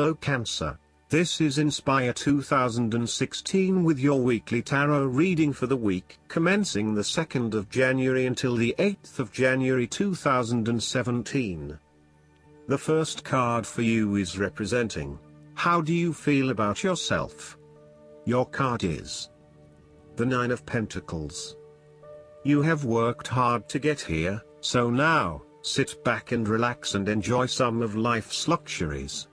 Hello Cancer. This is Inspire 2016 with your weekly tarot reading for the week commencing the 2nd of January until the 8th of January 2017. The first card for you is representing, how do you feel about yourself? Your card is the Nine of Pentacles. You have worked hard to get here, so now, sit back and relax and enjoy some of life's luxuries.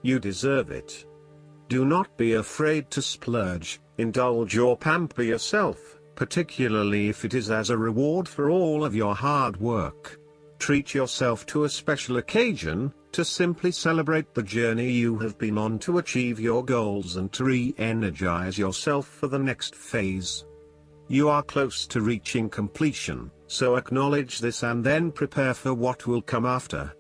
You deserve it. Do not be afraid to splurge, indulge or pamper yourself, particularly if it is as a reward for all of your hard work. Treat yourself to a special occasion, to simply celebrate the journey you have been on to achieve your goals and to re-energize yourself for the next phase. You are close to reaching completion, so acknowledge this and then prepare for what will come after.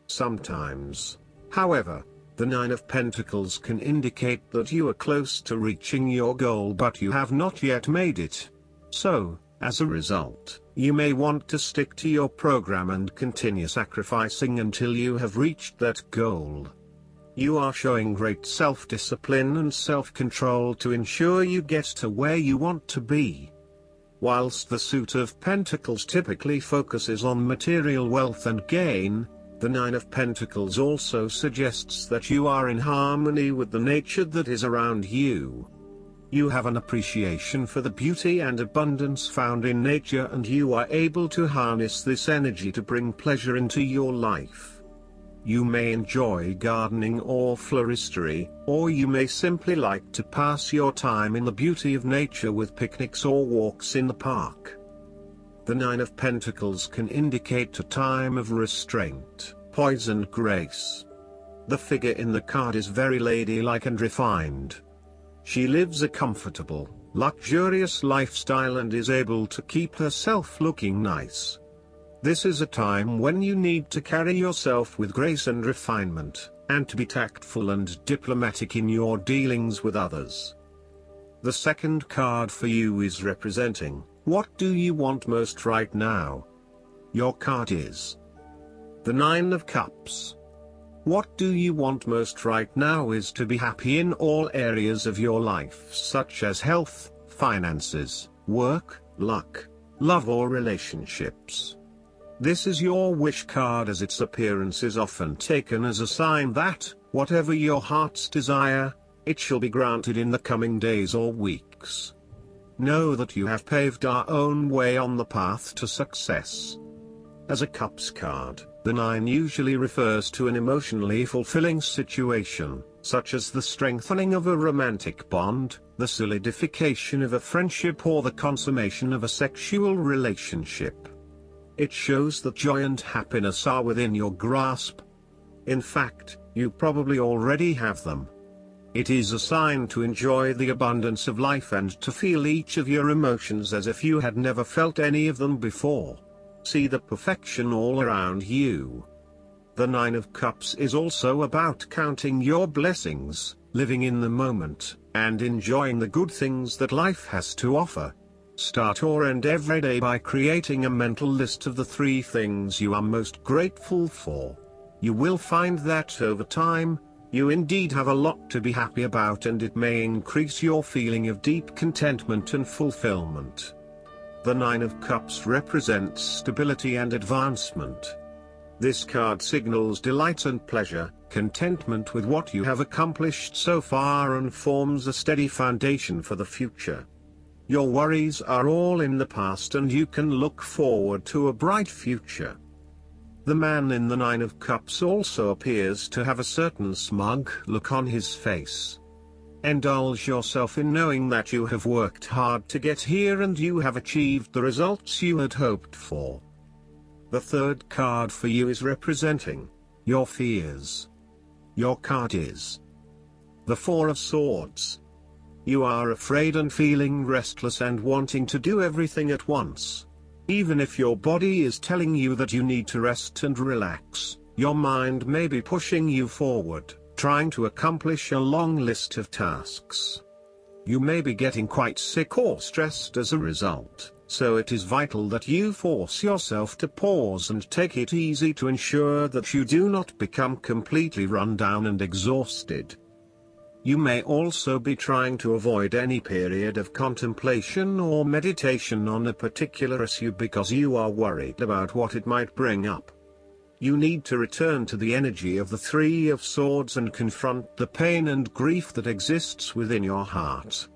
Sometimes, however, the Nine of Pentacles can indicate that you are close to reaching your goal but you have not yet made it. So, as a result, you may want to stick to your program and continue sacrificing until you have reached that goal. You are showing great self-discipline and self-control to ensure you get to where you want to be. Whilst the Suit of Pentacles typically focuses on material wealth and gain, the Nine of Pentacles also suggests that you are in harmony with the nature that is around you. You have an appreciation for the beauty and abundance found in nature and you are able to harness this energy to bring pleasure into your life. You may enjoy gardening or floristry, or you may simply like to pass your time in the beauty of nature with picnics or walks in the park. The Nine of Pentacles can indicate a time of restraint, poise and grace. The figure in the card is very ladylike and refined. She lives a comfortable, luxurious lifestyle and is able to keep herself looking nice. This is a time when you need to carry yourself with grace and refinement, and to be tactful and diplomatic in your dealings with others. The second card for you is representing, what do you want most right now? Your card is the Nine of Cups. What do you want most right now is to be happy in all areas of your life such as health, finances, work, luck, love or relationships. This is your wish card as its appearance is often taken as a sign that, whatever your heart's desire, it shall be granted in the coming days or weeks. Know that you have paved our own way on the path to success. As a Cups card, the Nine usually refers to an emotionally fulfilling situation, such as the strengthening of a romantic bond, the solidification of a friendship or the consummation of a sexual relationship. It shows that joy and happiness are within your grasp. In fact, you probably already have them. It is a sign to enjoy the abundance of life and to feel each of your emotions as if you had never felt any of them before. See the perfection all around you. The Nine of Cups is also about counting your blessings, living in the moment, and enjoying the good things that life has to offer. Start or end every day by creating a mental list of the 3 things you are most grateful for. You will find that over time, you indeed have a lot to be happy about and it may increase your feeling of deep contentment and fulfillment. The Nine of Cups represents stability and advancement. This card signals delight and pleasure, contentment with what you have accomplished so far and forms a steady foundation for the future. Your worries are all in the past and you can look forward to a bright future. The man in the Nine of Cups also appears to have a certain smug look on his face. Indulge yourself in knowing that you have worked hard to get here and you have achieved the results you had hoped for. The third card for you is representing your fears. Your card is the Four of Swords. You are afraid and feeling restless and wanting to do everything at once. Even if your body is telling you that you need to rest and relax, your mind may be pushing you forward, trying to accomplish a long list of tasks. You may be getting quite sick or stressed as a result. so it is vital that you force yourself to pause and take it easy to ensure that you do not become completely run down and exhausted. You may also be trying to avoid any period of contemplation or meditation on a particular issue because you are worried about what it might bring up. You need to return to the energy of the Three of Swords and confront the pain and grief that exists within your heart.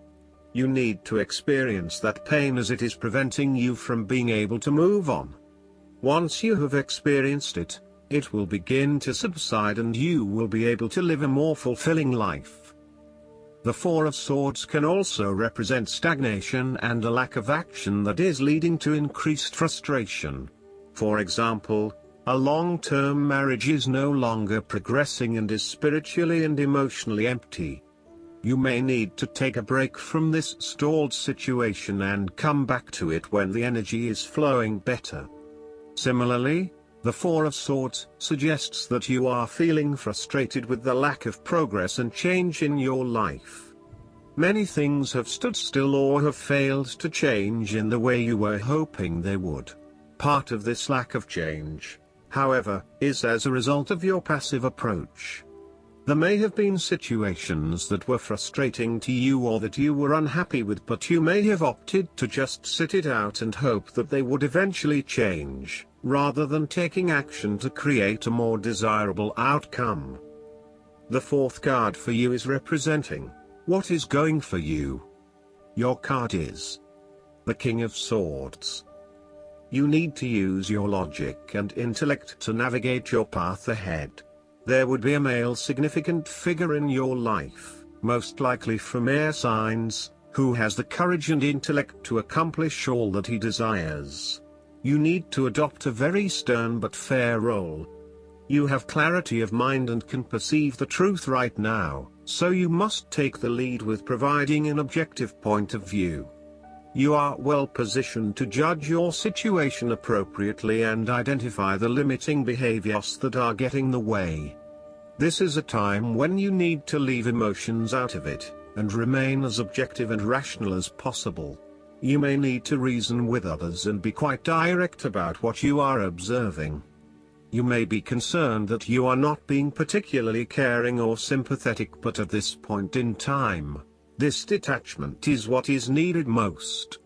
You need to experience that pain as it is preventing you from being able to move on. Once you have experienced it, it will begin to subside and you will be able to live a more fulfilling life. The Four of Swords can also represent stagnation and a lack of action that is leading to increased frustration. For example, a long-term marriage is no longer progressing and is spiritually and emotionally empty. You may need to take a break from this stalled situation and come back to it when the energy is flowing better. Similarly, the Four of Swords suggests that you are feeling frustrated with the lack of progress and change in your life. Many things have stood still or have failed to change in the way you were hoping they would. Part of this lack of change, however, is as a result of your passive approach. There may have been situations that were frustrating to you or that you were unhappy with, but you may have opted to just sit it out and hope that they would eventually change, rather than taking action to create a more desirable outcome. The fourth card for you is representing what is going for you. Your card is the King of Swords. You need to use your logic and intellect to navigate your path ahead. There would be a male significant figure in your life, most likely from air signs, who has the courage and intellect to accomplish all that he desires. You need to adopt a very stern but fair role. You have clarity of mind and can perceive the truth right now, so you must take the lead with providing an objective point of view. You are well positioned to judge your situation appropriately and identify the limiting behaviors that are getting in the way. This is a time when you need to leave emotions out of it, and remain as objective and rational as possible. You may need to reason with others and be quite direct about what you are observing. You may be concerned that you are not being particularly caring or sympathetic, but at this point in time, this detachment is what is needed most.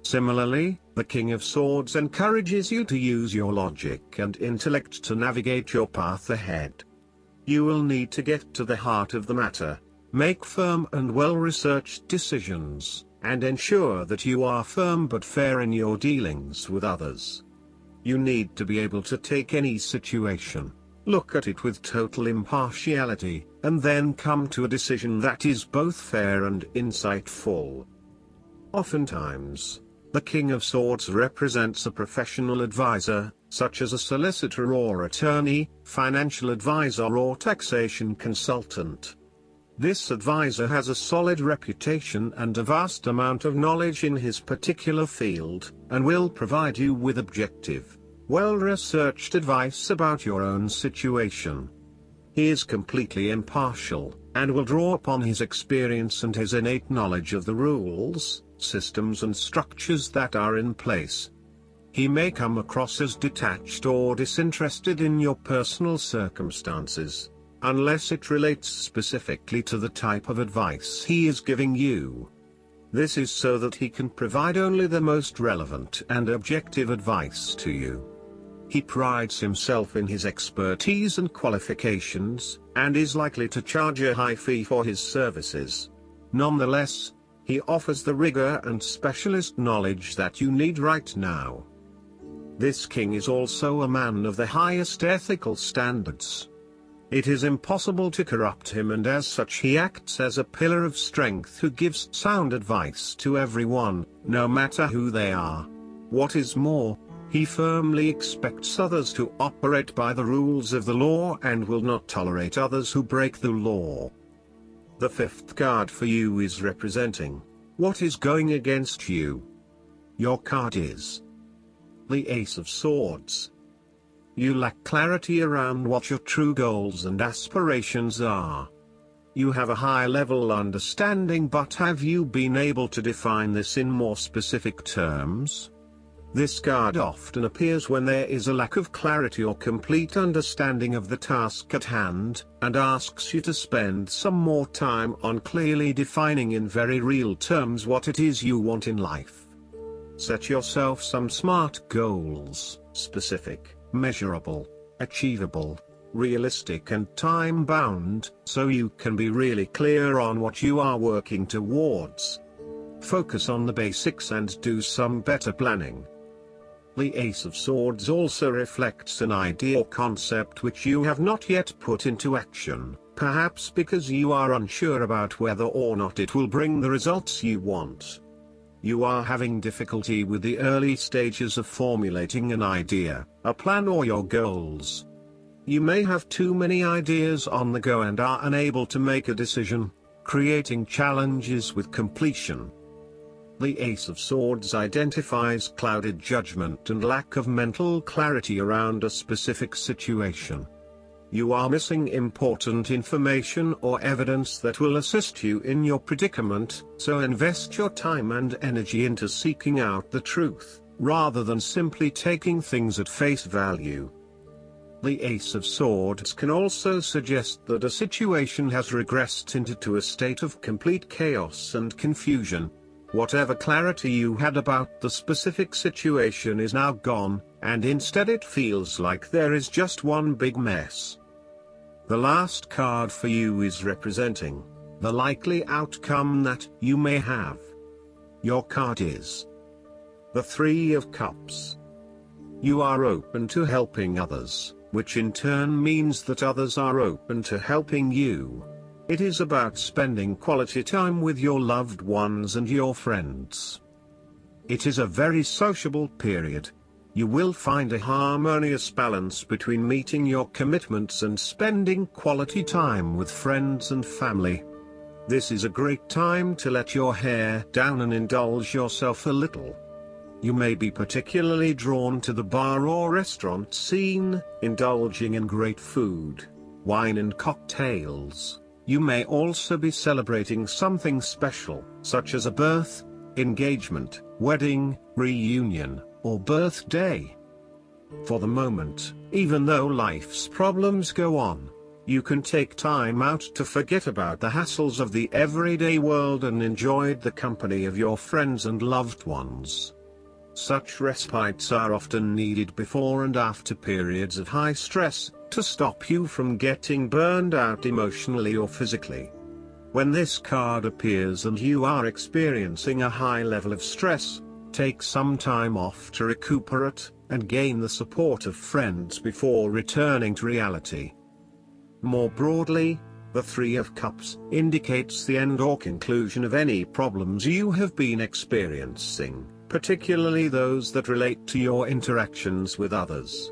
Similarly, the King of Swords encourages you to use your logic and intellect to navigate your path ahead. You will need to get to the heart of the matter, make firm and well-researched decisions, and ensure that you are firm but fair in your dealings with others. You need to be able to take any situation, look at it with total impartiality, and then come to a decision that is both fair and insightful. Oftentimes, the King of Swords represents a professional advisor, such as a solicitor or attorney, financial advisor or taxation consultant. This advisor has a solid reputation and a vast amount of knowledge in his particular field, and will provide you with objective, well-researched advice about your own situation. He is completely impartial, and will draw upon his experience and his innate knowledge of the rules, systems and structures that are in place. He may come across as detached or disinterested in your personal circumstances, unless it relates specifically to the type of advice he is giving you. This is so that he can provide only the most relevant and objective advice to you. He prides himself in his expertise and qualifications, and is likely to charge a high fee for his services. Nonetheless, he offers the rigor and specialist knowledge that you need right now. This king is also a man of the highest ethical standards. It is impossible to corrupt him, and as such he acts as a pillar of strength who gives sound advice to everyone, no matter who they are. What is more, he firmly expects others to operate by the rules of the law and will not tolerate others who break the law. The fifth card for you is representing what is going against you. Your card is the Ace of Swords. You lack clarity around what your true goals and aspirations are. you have a high-level understanding, but have you been able to define this in more specific terms? This card often appears when there is a lack of clarity or complete understanding of the task at hand, and asks you to spend some more time on clearly defining in very real terms what it is you want in life. Set yourself some SMART goals: specific, measurable, achievable, realistic and time-bound, so you can be really clear on what you are working towards. Focus on the basics and do some better planning. The Ace of Swords also reflects an idea or concept which you have not yet put into action, perhaps because you are unsure about whether or not it will bring the results you want. You are having difficulty with the early stages of formulating an idea, a plan or your goals. You may have too many ideas on the go and are unable to make a decision, creating challenges with completion. The Ace of Swords identifies clouded judgment and lack of mental clarity around a specific situation. You are missing important information or evidence that will assist you in your predicament, so invest your time and energy into seeking out the truth, rather than simply taking things at face value. The Ace of Swords can also suggest that a situation has regressed into a state of complete chaos and confusion. Whatever clarity you had about the specific situation is now gone, and instead it feels like there is just one big mess. The last card for you is representing the likely outcome that you may have. Your card is the Three of Cups. You are open to helping others, which in turn means that others are open to helping you. It is about spending quality time with your loved ones and your friends. It is a very sociable period. You will find a harmonious balance between meeting your commitments and spending quality time with friends and family. This is a great time to let your hair down and indulge yourself a little. You may be particularly drawn to the bar or restaurant scene, indulging in great food, wine and cocktails. You may also be celebrating something special, such as a birth, engagement, wedding, reunion, or birthday. For the moment, even though life's problems go on, you can take time out to forget about the hassles of the everyday world and enjoy the company of your friends and loved ones. Such respites are often needed before and after periods of high stress, to stop you from getting burned out emotionally or physically. When this card appears and you are experiencing a high level of stress, take some time off to recuperate, and gain the support of friends before returning to reality. More broadly, the Three of Cups indicates the end or conclusion of any problems you have been experiencing, particularly those that relate to your interactions with others.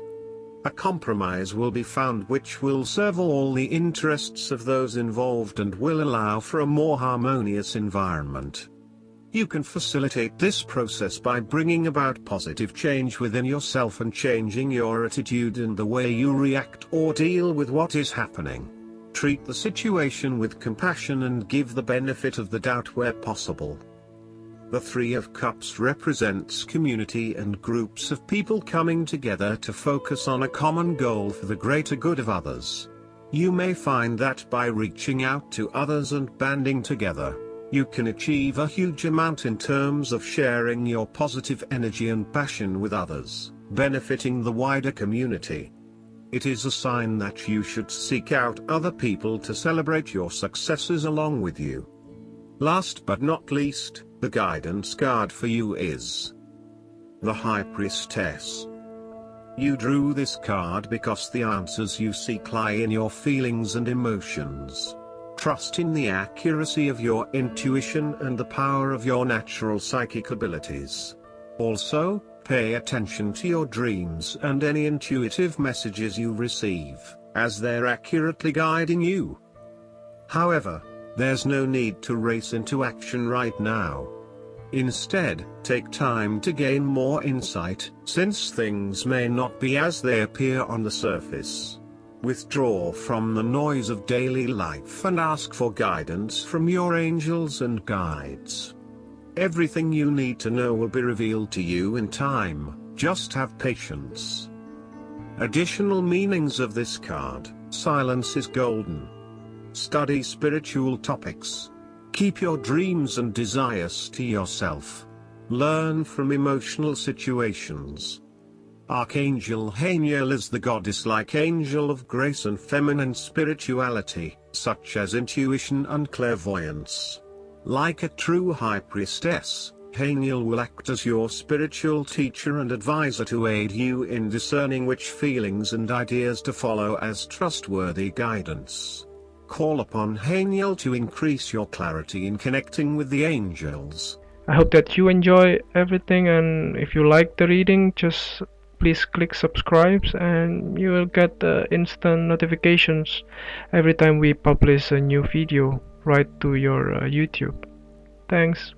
A compromise will be found which will serve all the interests of those involved and will allow for a more harmonious environment. You can facilitate this process by bringing about positive change within yourself and changing your attitude and the way you react or deal with what is happening. Treat the situation with compassion and give the benefit of the doubt where possible. The Three of Cups represents community and groups of people coming together to focus on a common goal for the greater good of others. You may find that by reaching out to others and banding together, you can achieve a huge amount in terms of sharing your positive energy and passion with others, benefiting the wider community. It is a sign that you should seek out other people to celebrate your successes along with you. Last but not least, the guidance card for you is the High Priestess. You drew this card because the answers you seek lie in your feelings and emotions. Trust in the accuracy of your intuition and the power of your natural psychic abilities. Also, pay attention to your dreams and any intuitive messages you receive, as they're accurately guiding you. However, there's no need to race into action right now. Instead, take time to gain more insight, since things may not be as they appear on the surface. Withdraw from the noise of daily life and ask for guidance from your angels and guides. Everything you need to know will be revealed to you in time, just have patience. Additional meanings of this card: silence is golden. Study spiritual topics. Keep your dreams and desires to yourself. Learn from emotional situations. Archangel Haniel is the goddess-like angel of grace and feminine spirituality, such as intuition and clairvoyance. Like a true high priestess, Haniel will act as your spiritual teacher and advisor to aid you in discerning which feelings and ideas to follow as trustworthy guidance. Call upon Haniel to increase your clarity in connecting with the angels. I hope that you enjoy everything, and if you like the reading, just please click subscribe and you will get instant notifications every time we publish a new video right to your YouTube. Thanks.